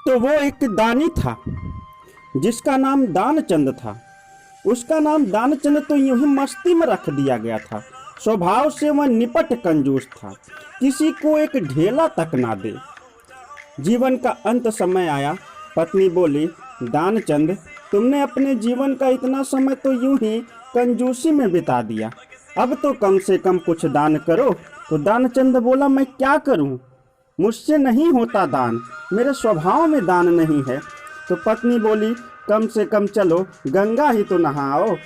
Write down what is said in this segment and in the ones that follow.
तो वो एक दानी था जिसका नाम दानचंद था। उसका नाम दानचंद तो यूं ही मस्ती में रख दिया गया था। स्वभाव से वह निपट कंजूस था, किसी को एक ढेला तक ना दे। जीवन का अंत समय आया। पत्नी बोली, दानचंद, तुमने अपने जीवन का इतना समय तो यूं ही कंजूसी में बिता दिया, अब तो कम से कम कुछ दान करो। तो दानचंद बोला, मैं क्या करूं, मुझसे नहीं होता दान, मेरे स्वभाव में दान नहीं है। तो पत्नी बोली, कम से कम चलो गंगा ही तो नहाओ,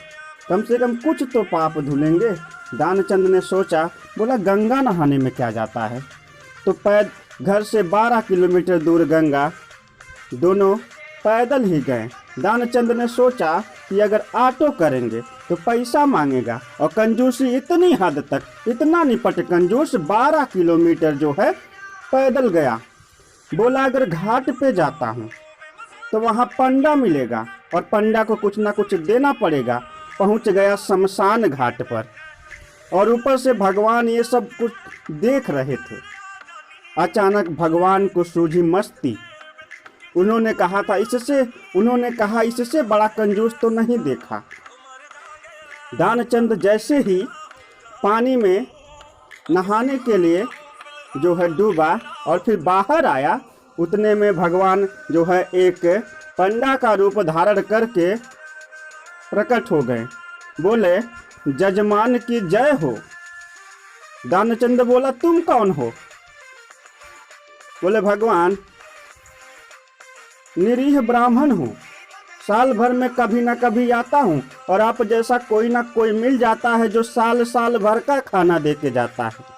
कम से कम कुछ तो पाप धुलेंगे। दानचंद ने सोचा, बोला गंगा नहाने में क्या जाता है। तो घर से 12 किलोमीटर दूर गंगा, दोनों पैदल ही गए। दानचंद ने सोचा कि अगर ऑटो करेंगे तो पैसा मांगेगा, और कंजूसी इतनी हद तक, इतना निपट कंजूस 12 किलोमीटर जो है पैदल गया। बोला अगर घाट पे जाता हूँ तो वहाँ पंडा मिलेगा और पंडा को कुछ ना कुछ देना पड़ेगा। पहुँच गया शमशान घाट पर, और ऊपर से भगवान ये सब कुछ देख रहे थे। अचानक भगवान को सूझी मस्ती। उन्होंने कहा इससे बड़ा कंजूस तो नहीं देखा। दानचंद जैसे ही पानी में नहाने के लिए जो है डूबा और फिर बाहर आया, उतने में भगवान जो है एक पंडा का रूप धारण करके प्रकट हो गए। बोले, जजमान की जय हो। दानचंद बोला, तुम कौन हो। बोले, भगवान, निरीह ब्राह्मण हूँ, साल भर में कभी ना कभी आता हूँ, और आप जैसा कोई ना कोई मिल जाता है जो साल साल भर का खाना दे के जाता है।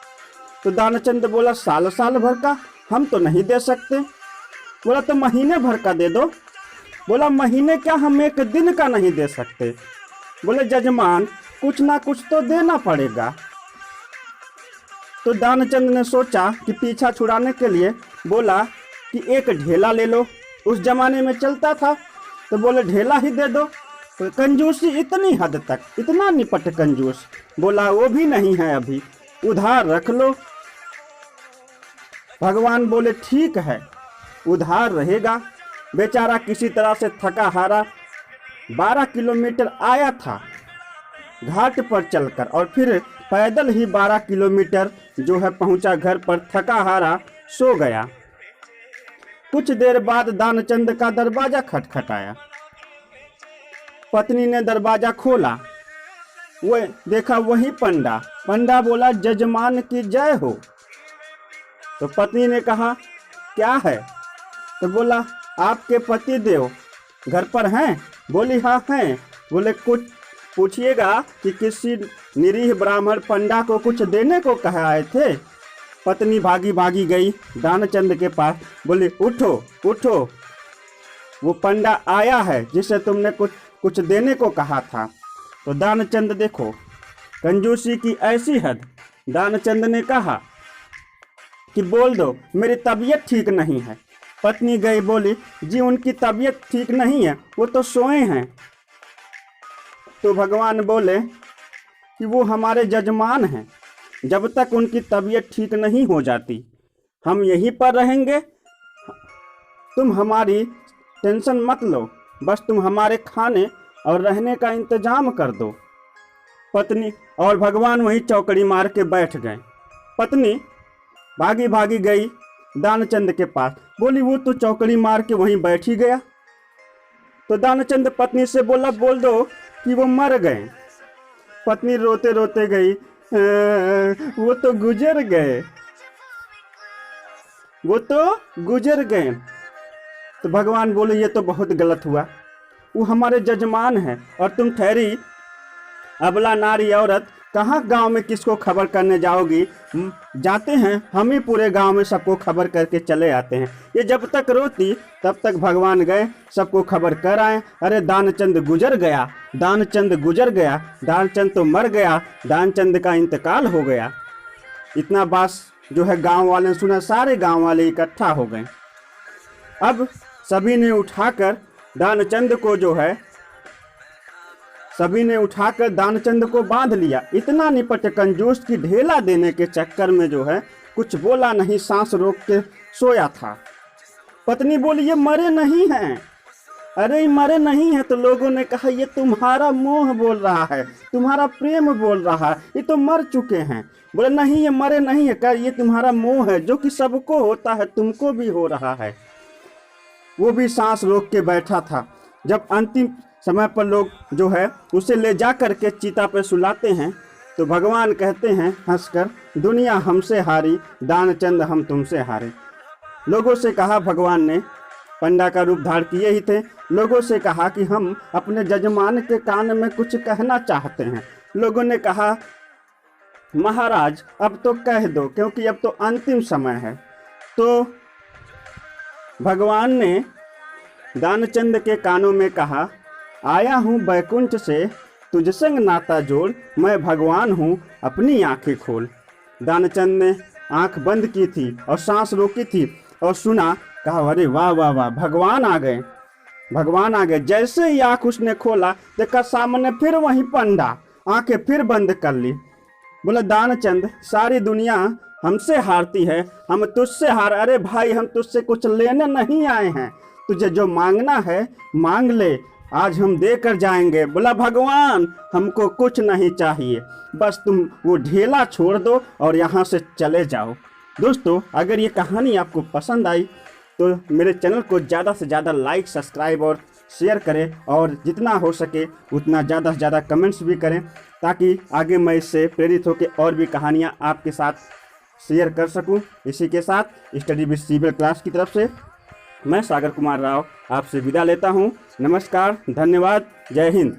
तो दानचंद बोला, साल साल भर का हम तो नहीं दे सकते। बोला, तो महीने भर का दे दो। बोला, महीने क्या, हम एक दिन का नहीं दे सकते। बोले, जजमान, कुछ ना कुछ तो देना पड़ेगा। तो दानचंद ने सोचा कि पीछा छुड़ाने के लिए बोला कि एक ढेला ले लो, उस जमाने में चलता था। तो बोले, ढेला ही दे दो। तो कंजूसी इतनी हद तक, इतना निपट कंजूस। बोला, वो भी नहीं है, अभी उधार रख लो। भगवान बोले, ठीक है, उधार रहेगा। बेचारा किसी तरह से थका हारा 12 किलोमीटर आया था घाट पर चलकर, और फिर पैदल ही 12 किलोमीटर जो है पहुंचा घर पर, थका हारा सो गया। कुछ देर बाद दानचंद का दरवाजा खटखटाया। पत्नी ने दरवाजा खोला, वो देखा वही पंडा। पंडा बोला, जजमान की जय हो। तो पत्नी ने कहा, क्या है। तो बोला, आपके पति देव घर पर हैं। बोली, हाँ हैं। बोले, कुछ पूछिएगा कि किसी निरीह ब्राह्मण पंडा को कुछ देने को कहा आए थे। पत्नी भागी भागी गई दानचंद के पास। बोली, उठो उठो, वो पंडा आया है जिसे तुमने कुछ देने को कहा था। तो दानचंद देखो कंजूसी की ऐसी हद। दानचंद ने कहा कि बोल दो, मेरी तबीयत ठीक नहीं है। पत्नी गई, बोली, जी उनकी तबीयत ठीक नहीं है, वो तो सोए हैं। तो भगवान बोले कि वो हमारे जजमान हैं, जब तक उनकी तबीयत ठीक नहीं हो जाती हम यहीं पर रहेंगे। तुम हमारी टेंशन मत लो, बस तुम हमारे खाने और रहने का इंतजाम कर दो। पत्नी और भगवान वहीं चौकड़ी मार के बैठ गए। पत्नी भागी भागी गई दानचंद के पास। बोली, वो तो चौकड़ी मार के वहीं बैठ ही गया। तो दानचंद पत्नी से बोला, बोल दो कि वो मर गए। पत्नी रोते रोते गई, वो तो गुजर गए, वो तो गुजर गए। तो भगवान बोले, ये तो बहुत गलत हुआ, वो हमारे जजमान हैं और तुम ठहरी अबला नारी औरत, कहाँ गांव में किसको खबर करने जाओगी। जाते हैं हम ही पूरे गांव में सबको खबर करके चले आते हैं। ये जब तक रोती तब तक भगवान गए सबको खबर कर आए। अरे दानचंद गुजर गया, दानचंद गुजर गया, दानचंद तो मर गया, दानचंद का इंतकाल हो गया। इतना बात जो है गांव वाले ने सुना, सारे गांव वाले इकट्ठा हो गए। अब सभी ने उठाकर दानचंद को जो है सभी ने उठाकर दानचंद को बांध लिया। इतना निपट कंजूस की ढेला देने के चक्कर में जो है कुछ बोला नहीं, सांस रोक के सोया था। पत्नी बोली ये मरे नहीं हैं। अरे मरे नहीं है। तो लोगों ने कहा ये तुम्हारा मोह बोल रहा है, तुम्हारा प्रेम बोल रहा है, ये तो मर चुके हैं। बोले नहीं ये मरे नहीं है, कहा ये तुम्हारा मोह है जो कि सबको होता है, तुमको भी हो रहा है। वो भी सांस रोक के बैठा था। जब अंतिम समय पर लोग जो है उसे ले जा करके चिता पे सुलाते हैं तो भगवान कहते हैं हंसकर, दुनिया हमसे हारी, दानचंद हम तुमसे हारे। लोगों से कहा, भगवान ने पंडा का रूप धारण किए ही थे, लोगों से कहा कि हम अपने जजमान के कान में कुछ कहना चाहते हैं। लोगों ने कहा महाराज अब तो कह दो, क्योंकि अब तो अंतिम समय है। तो भगवान ने दानचंद के कानों में कहा, आया हूँ बैकुंठ से तुझ संग नाता जोड़, मैं भगवान हूँ अपनी आंखें खोल। दानचंद ने आंख बंद की थी और सांस रोकी थी और सुना, कहा अरे वाह वाह वाह, भगवान आ गए, भगवान आ गए। जैसे ही आंख उसने खोला देखा सामने फिर वही पंडा, आंखें फिर बंद कर ली। बोला दानचंद सारी दुनिया हमसे हारती है, हम तुझसे हार। अरे भाई हम तुझसे कुछ लेने नहीं आए हैं, तुझे जो मांगना है मांग ले, आज हम दे कर जाएंगे। बोला भगवान हमको कुछ नहीं चाहिए, बस तुम वो ढेला छोड़ दो और यहाँ से चले जाओ। दोस्तों अगर ये कहानी आपको पसंद आई तो मेरे चैनल को ज़्यादा से ज़्यादा लाइक, सब्सक्राइब और शेयर करें, और जितना हो सके उतना ज़्यादा से ज़्यादा कमेंट्स भी करें, ताकि आगे मैं इससे प्रेरित होकर और भी कहानियाँ आपके साथ शेयर कर सकूं। इसी के साथ स्टडी विद सिविल क्लास की तरफ से मैं सागर कुमार राव आपसे विदा लेता हूं। नमस्कार, धन्यवाद, जय हिंद।